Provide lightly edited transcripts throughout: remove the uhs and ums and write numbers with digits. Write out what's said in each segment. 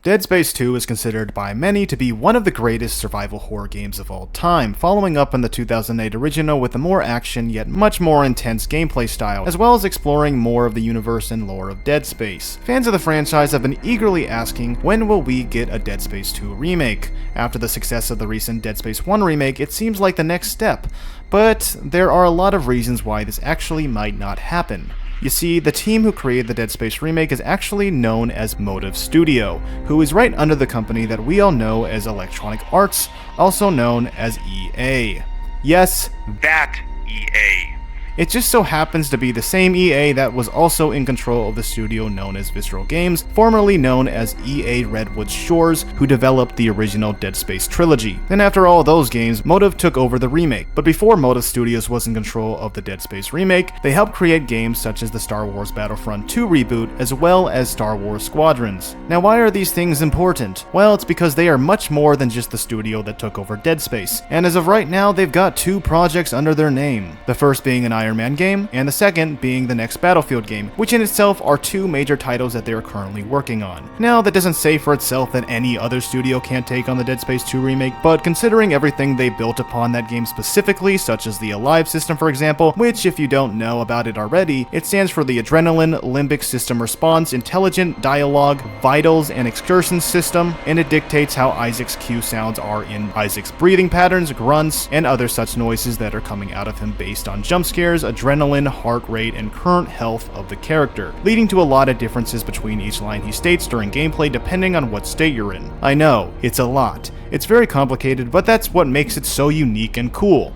Dead Space 2 is considered by many to be one of the greatest survival horror games of all time, following up on the 2008 original with a more action yet much more intense gameplay style, as well as exploring more of the universe and lore of Dead Space. Fans of the franchise have been eagerly asking, when will we get a Dead Space 2 remake? After the success of the recent Dead Space 1 remake, it seems like the next step, but there are a lot of reasons why this actually might not happen. You see, the team who created the Dead Space remake is actually known as Motive Studio, who is right under the company that we all know as Electronic Arts, also known as EA. Yes, that EA. It just so happens to be the same EA that was also in control of the studio known as Visceral Games, formerly known as EA Redwood Shores, who developed the original Dead Space trilogy. Then after all those games, Motive took over the remake. But before Motive Studios was in control of the Dead Space remake, they helped create games such as the Star Wars Battlefront 2 reboot, as well as Star Wars Squadrons. Now why are these things important? Well, it's because they are much more than just the studio that took over Dead Space. And as of right now, they've got two projects under their name. The first being an Iron Man game, and the second being the next Battlefield game, which in itself are two major titles that they are currently working on. Now, that doesn't say for itself that any other studio can't take on the Dead Space 2 remake, but considering everything they built upon that game specifically, such as the Alive system for example, which if you don't know about it already, it stands for the Adrenaline Limbic System Response Intelligent Dialogue Vitals and Excursion System, and it dictates how Isaac's Q sounds are in Isaac's breathing patterns, grunts, and other such noises that are coming out of him based on jump scares, adrenaline, heart rate, and current health of the character, leading to a lot of differences between each line he states during gameplay depending on what state you're in. I know, it's a lot. It's very complicated, but that's what makes it so unique and cool.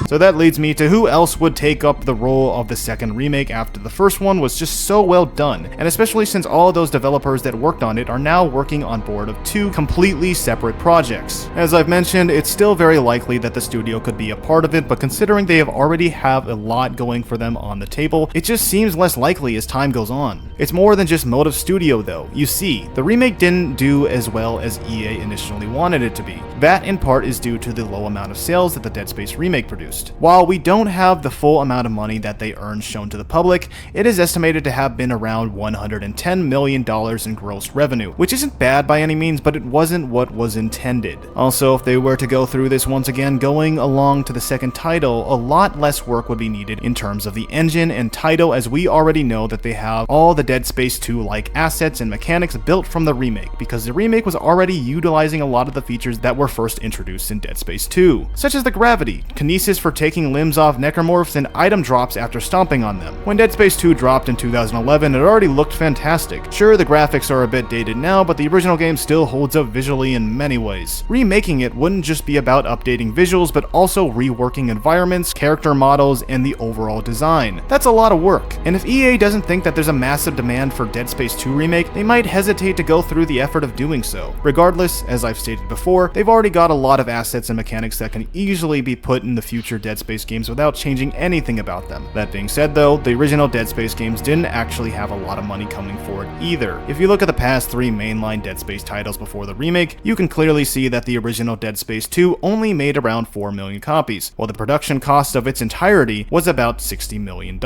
So that leads me to who else would take up the role of the second remake after the first one was just so well done, and especially since all those developers that worked on it are now working on board of two completely separate projects. As I've mentioned, it's still very likely that the studio could be a part of it, but considering they already have a lot going for them on the table, it just seems less likely as time goes on. It's more than just Motive Studio though. You see, the remake didn't do as well as EA initially wanted it to be. That in part is due to the low amount of sales that the Dead Space remake produced. While we don't have the full amount of money that they earned shown to the public, it is estimated to have been around $110 million in gross revenue, which isn't bad by any means, but it wasn't what was intended. Also, if they were to go through this once again going along to the second title, a lot less work would be needed in terms of the engine and title, as we already know that they have all the Dead Space 2 like assets and mechanics built from the remake, because the remake was already utilizing a lot of the features that were first introduced in Dead Space 2, such as the gravity, kinesis for taking limbs off necromorphs, and item drops after stomping on them. When Dead Space 2 dropped in 2011, it already looked fantastic. Sure, the graphics are a bit dated now, but the original game still holds up visually in many ways. Remaking it wouldn't just be about updating visuals, but also reworking environments, character models, and the overall design. That's a lot of work, and if EA doesn't think that there's a massive demand for Dead Space 2 remake, they might hesitate to go through the effort of doing so. Regardless, as I've stated before, they've already got a lot of assets and mechanics that can easily be put in the future Dead Space games without changing anything about them. That being said though, the original Dead Space games didn't actually have a lot of money coming for it either. If you look at the past three mainline Dead Space titles before the remake, you can clearly see that the original Dead Space 2 only made around 4 million copies, while the production cost of its entirety was about $60 million.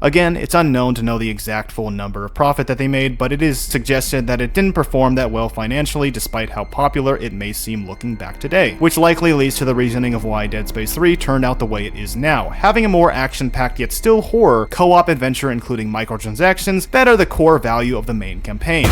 Again, it's unknown to know the exact full number of profit that they made, but it is suggested that it didn't perform that well financially despite how popular it may seem looking back today, which likely leads to the reasoning of why Dead Space 3 turned out the way it is now, having a more action-packed yet still horror co-op adventure including microtransactions that are the core value of the main campaign.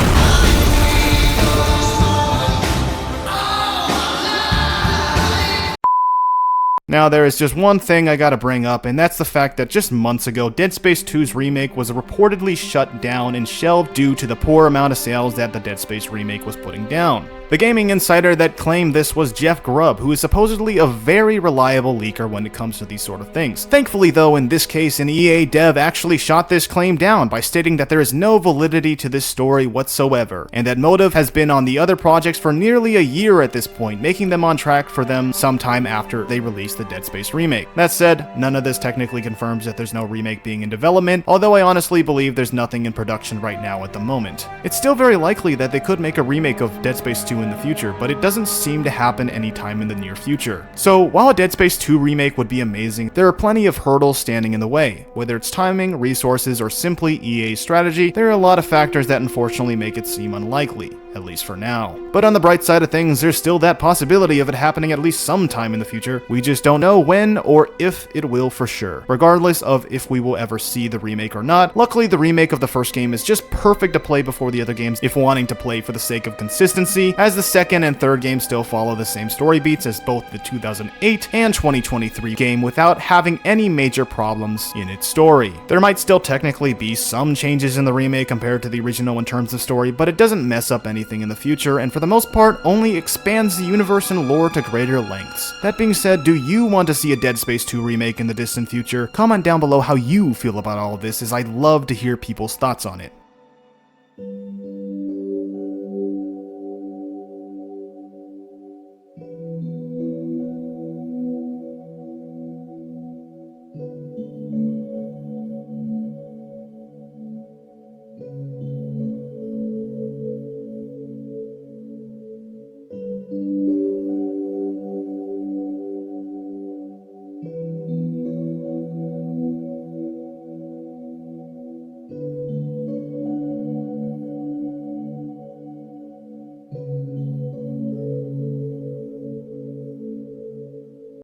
Now, there is just one thing I gotta bring up, and that's the fact that just months ago, Dead Space 2's remake was reportedly shut down and shelved due to the poor amount of sales that the Dead Space remake was putting down. The gaming insider that claimed this was Jeff Grubb, who is supposedly a very reliable leaker when it comes to these sort of things. Thankfully though, in this case, an EA dev actually shot this claim down by stating that there is no validity to this story whatsoever, and that Motive has been on the other projects for nearly a year at this point, making them on track for them sometime after they release the Dead Space remake. That said, none of this technically confirms that there's no remake being in development, although I honestly believe there's nothing in production right now at the moment. It's still very likely that they could make a remake of Dead Space 2 2 in the future, but it doesn't seem to happen anytime in the near future. So while a Dead Space 2 remake would be amazing, there are plenty of hurdles standing in the way. Whether it's timing, resources, or simply EA's strategy, there are a lot of factors that unfortunately make it seem unlikely, at least for now. But on the bright side of things, there's still that possibility of it happening at least sometime in the future. We just don't know when or if it will for sure. Regardless of if we will ever see the remake or not, luckily the remake of the first game is just perfect to play before the other games if wanting to play for the sake of consistency, as the second and third games still follow the same story beats as both the 2008 and 2023 game without having any major problems in its story. There might still technically be some changes in the remake compared to the original in terms of story, but it doesn't mess up anything in the future, and for the most part only expands the universe and lore to greater lengths. That being said, do you want to see a Dead Space 2 remake in the distant future? Comment down below how you feel about all of this, as I'd love to hear people's thoughts on it.